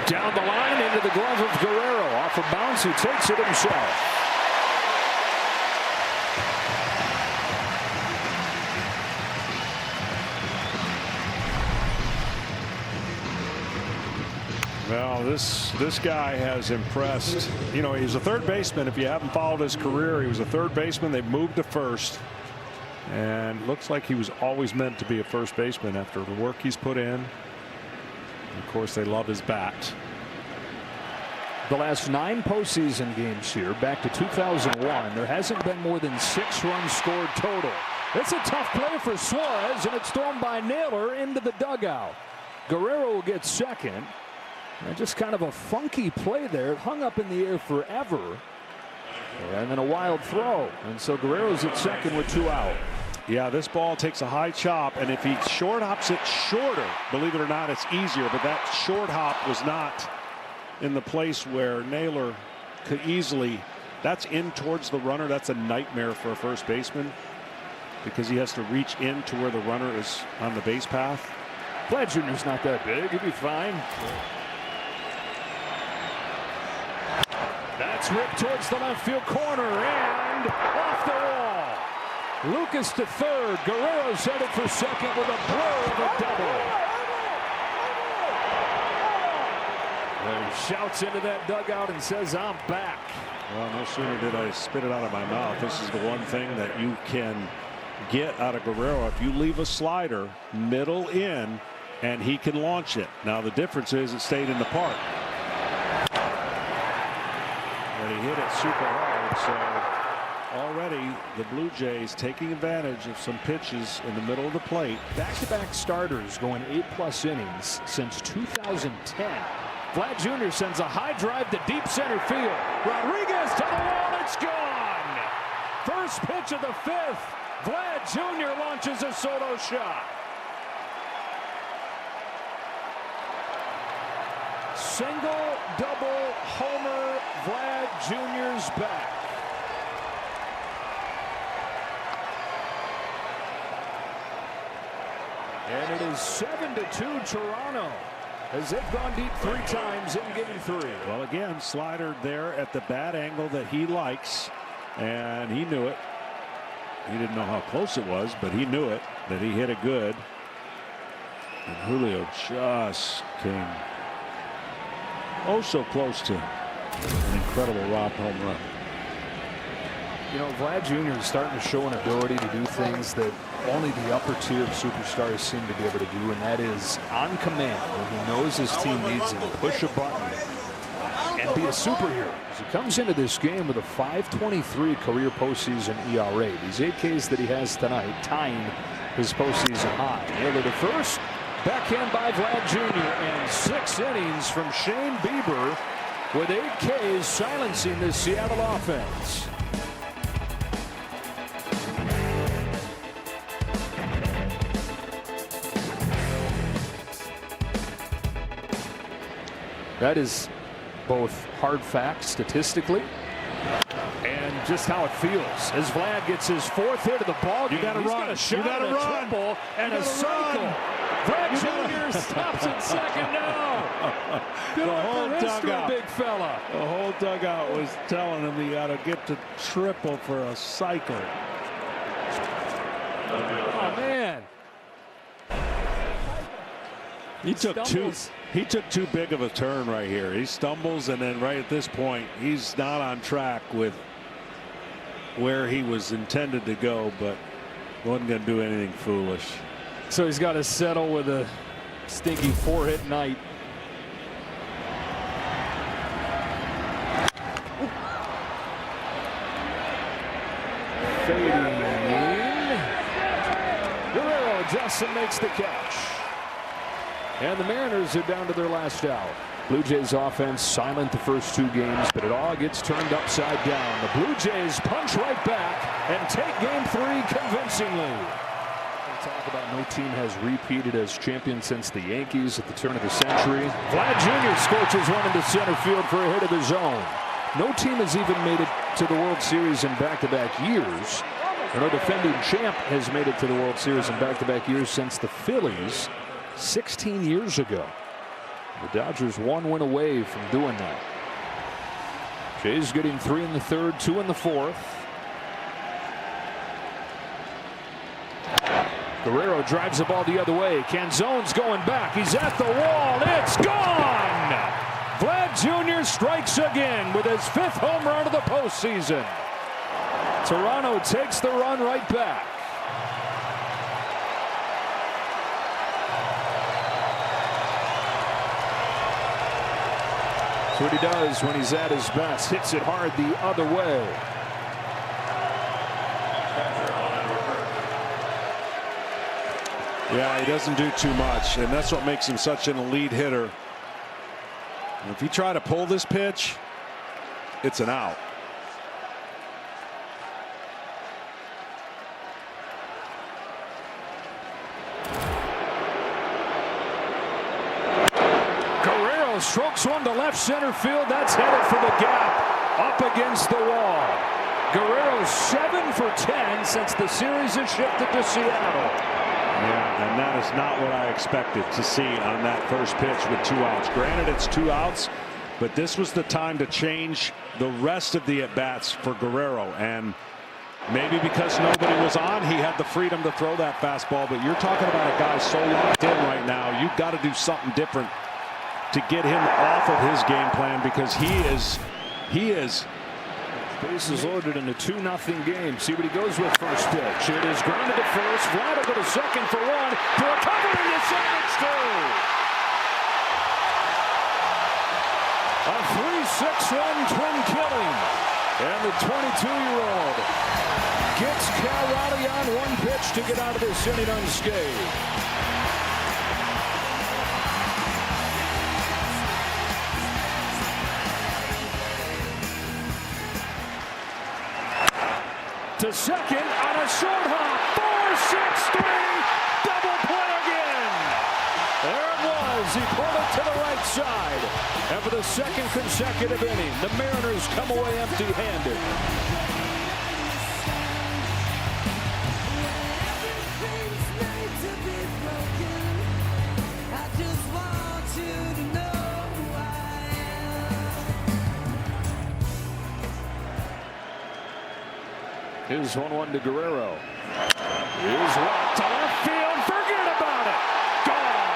Down the line into the glove of Guerrero. Off of bounds, he takes it himself. Well, this guy has impressed. You know, he's a third baseman. If you haven't followed his career, he was a third baseman. They moved to first. And looks like he was always meant to be a first baseman after the work he's put in. Of course, they love his bat. The last 9 postseason games here, back to 2001, there hasn't been more than 6 runs scored total. It's a tough play for Suarez, and it's thrown by Naylor into the dugout. Guerrero will get second. And just kind of a funky play there. It hung up in the air forever. And then a wild throw. And so Guerrero's at second with 2 out. Yeah, this ball takes a high chop, and if he short hops it shorter, believe it or not, it's easier. But that short hop was not in the place where Naylor could easily. That's in towards the runner. That's a nightmare for a first baseman because he has to reach in to where the runner is on the base path. Vlad Jr.'s not that big. He'll be fine. That's ripped towards the left field corner and off the wall. Lucas to third. Guerrero's headed for second with a blow of a double. And he shouts into that dugout and says, "I'm back." Well, no sooner did I spit it out of my mouth. This is the one thing that you can get out of Guerrero. If you leave a slider middle in and he can launch it. Now the difference is it stayed in the park. And he hit it super hard. So already the Blue Jays taking advantage of some pitches in the middle of the plate. Back-to-back starters going 8+ innings since 2010. Vlad Jr. sends a high drive to deep center field. Rodriguez to the wall. It's gone. First pitch of the 5th. Vlad Jr. launches a Soto shot. Single, double, homer. Vlad Jr.'s back. And it is 7-2 Toronto as they've gone deep 3 times in game 3. Well, again, slider there at the bad angle that he likes, and he knew it. He didn't know how close it was, but he knew it, that he hit it good. And Julio just came oh so close to an incredible Rob home run. You know, Vlad Jr. is starting to show an ability to do things that only the upper tier of superstars seem to be able to do, and that is on command when he knows his team needs him, push a button and be a superhero. As he comes into this game with a .523 career postseason ERA. These 8 Ks that he has tonight tying his postseason high. Naylor to first, backhand by Vlad Jr. and 6 innings from Shane Bieber with 8 Ks silencing the Seattle offense. That is both hard facts statistically and just how it feels as Vlad gets his 4th hit of the ball game. You got to run. You got to run. Triple and a cycle. Vlad Jr. stops at second now. The whole dugout, big fella. The whole dugout was telling him he got to get to triple for a cycle. Oh man. He took too big of a turn right here. He stumbles, and then right at this point he's not on track with where he was intended to go, but wasn't going to do anything foolish. So he's got to settle with a stinky 4-hit night. Fading in. Guerrero adjusts and makes the catch. And the Mariners are down to their last out. Blue Jays offense silent the first 2 games, but it all gets turned upside down. The Blue Jays punch right back and take game 3 convincingly. We talk about no team has repeated as champion since the Yankees at the turn of the century. Vlad Jr. scorches one into center field for a hit of his own. No team has even made it to the World Series in back-to-back years. And no defending champ has made it to the World Series in back-to-back years since the Phillies 16 years ago. The Dodgers 1 win away from doing that. Jays getting 3 in the third, 2 in the fourth. Guerrero drives the ball the other way. Canzone's going back. He's at the wall. It's gone. Vlad Jr. strikes again with his 5th home run of the postseason. Toronto takes the run right back. That's what he does when he's at his best. Hits it hard the other way. Yeah, he doesn't do too much, and that's what makes him such an elite hitter. And if you try to pull this pitch, it's an out. Guerrero strokes one to left center field. That's headed for the gap up against the wall. Guerrero 7 for 10 since the series has shifted to Seattle. Yeah, and that is not what I expected to see on that first pitch with 2 outs. Granted, it's 2 outs, but this was the time to change the rest of the at-bats for Guerrero. And maybe because nobody was on, he had the freedom to throw that fastball. But you're talking about a guy so locked in right now, you've got to do something different to get him off of his game plan, because he is Bases loaded in a 2-0 game. See what he goes with first pitch. It is grounded to first. Vlad will go to second for 1. To recover into Savage 2. A 3-6-1 twin killing. And the 22-year-old gets Cal Raleigh on 1 pitch to get out of this inning unscathed. To second on a short hop. 4-6-3. Double play again. There it was. He pulled it to the right side. And for the second consecutive inning, the Mariners come away empty-handed. Here's 1-1 to Guerrero. Here's right to left field. Forget about it. Gone.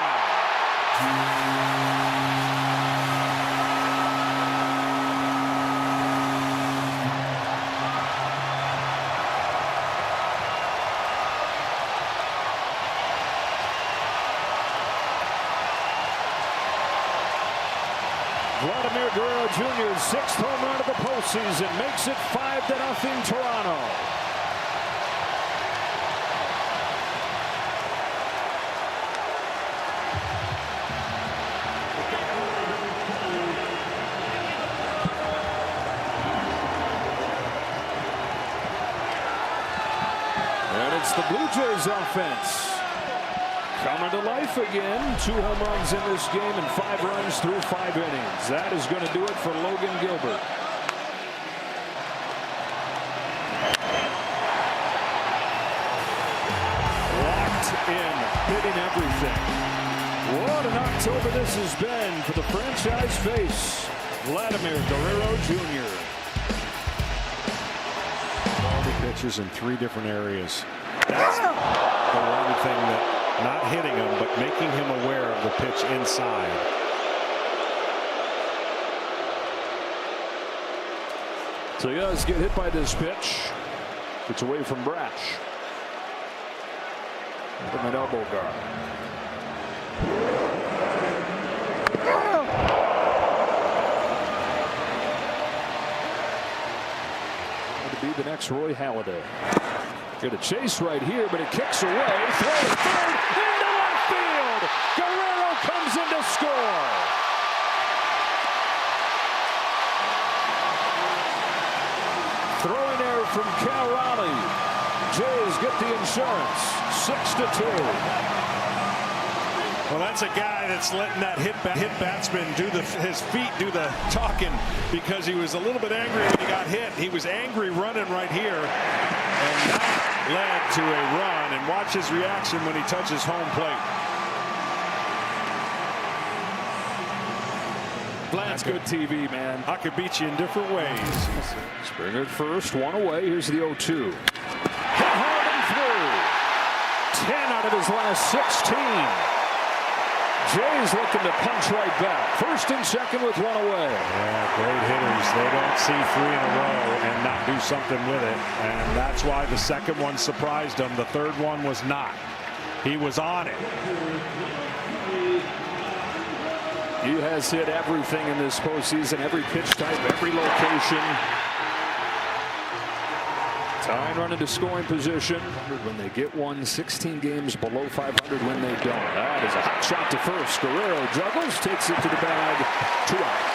Vladimir Guerrero Jr.'s 6th home run of the postseason makes it 5-0 Toronto. And it's the Blue Jays offense coming to life again. 2 home runs in this game and 5 runs through 5 innings. That is going to do it for Logan Gilbert. Locked in, hitting everything. What an October this has been for the franchise face, Vladimir Guerrero Jr. All the pitches in 3 different areas. That's the one thing that, not hitting him, but making him aware of the pitch inside. So he does get hit by this pitch. It's away from Brash. From an elbow guard. Going to be the next Roy Halladay. Get a chase right here, but it kicks away. Throws third into left field. Guerrero comes in to score. Throwing error from Cal Raleigh. Jays get the insurance. 6-2. Well, that's a guy that's letting that hit batsman do his feet do the talking, because he was a little bit angry when he got hit. He was angry running right here, and that led to a run. And watch his reaction when he touches home plate. Vlad's good TV, man. I could beat you in different ways. Springer at first, one away. Here's the 0-2. Hit hard and through. 10 out of his last 16. Jay's looking to punch right back. First and second with one away. Yeah, great hitters. They don't see 3 in a row and not do something with it. And that's why the second one surprised him. The third one was not. He was on it. He has hit everything in this postseason, every pitch type, every location. Tying run into scoring position. When they get one, 16 games below 500 when they don't. That is a hot shot to first. Guerrero juggles, takes it to the bag. 2 out.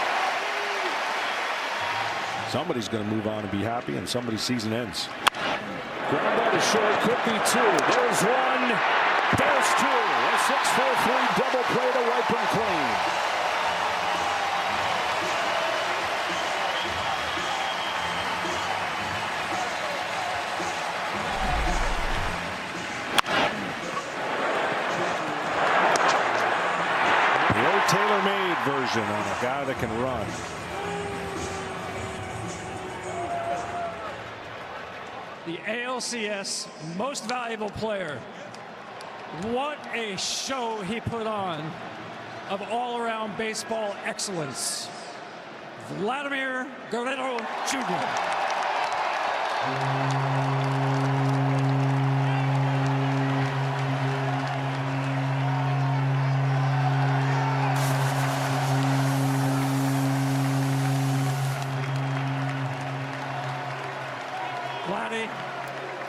Somebody's going to move on and be happy, and somebody's season ends. Ground ball to short, could be 2. There's 1. There's 2. A 6-4-3 double play to wipe him clean. Tailor-made version on a guy that can run. The ALCS most valuable player. What a show he put on of all-around baseball excellence. Vladimir Guerrero Jr. Vladdy,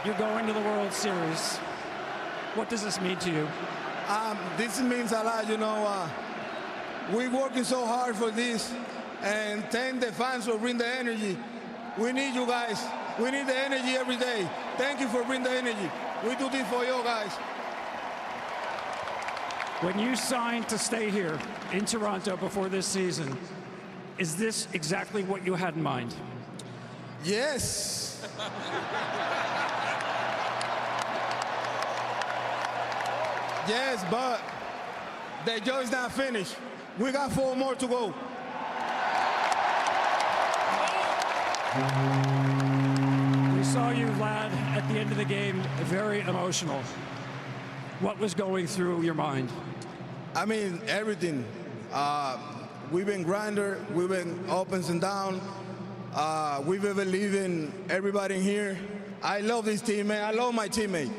you're going to the World Series. What does this mean to you? This means a lot, you know. We're working so hard for this, and thank the fans for bringing the energy. We need you guys. We need the energy every day. Thank you for bringing the energy. We do this for you guys. When you signed to stay here in Toronto before this season, is this exactly what you had in mind? Yes. Yes, but the job is not finished. We got 4 more to go. We saw you, Vlad, at the end of the game, very emotional. What was going through your mind? I mean, everything. We've been grinder. We've been ups and downs. We've been believing everybody in here. I love this team, man. I love my teammate.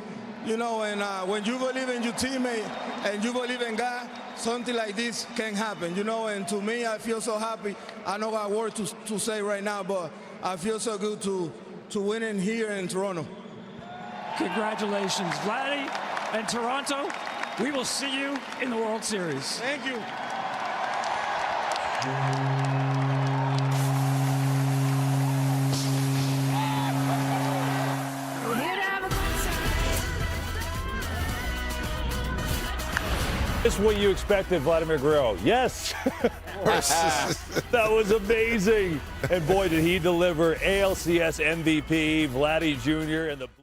You know, and when you believe in your teammate and you believe in God, something like this can happen, you know. And to me, I feel so happy. I don't got words to say right now, but I feel so good to win in here in Toronto. Congratulations, Vladdy and Toronto. We will see you in the World Series. Thank you. Is what you expected, Vladimir Guerrero? Yes. That was amazing. And boy, did he deliver. ALCS MVP, Vladdy Jr. and the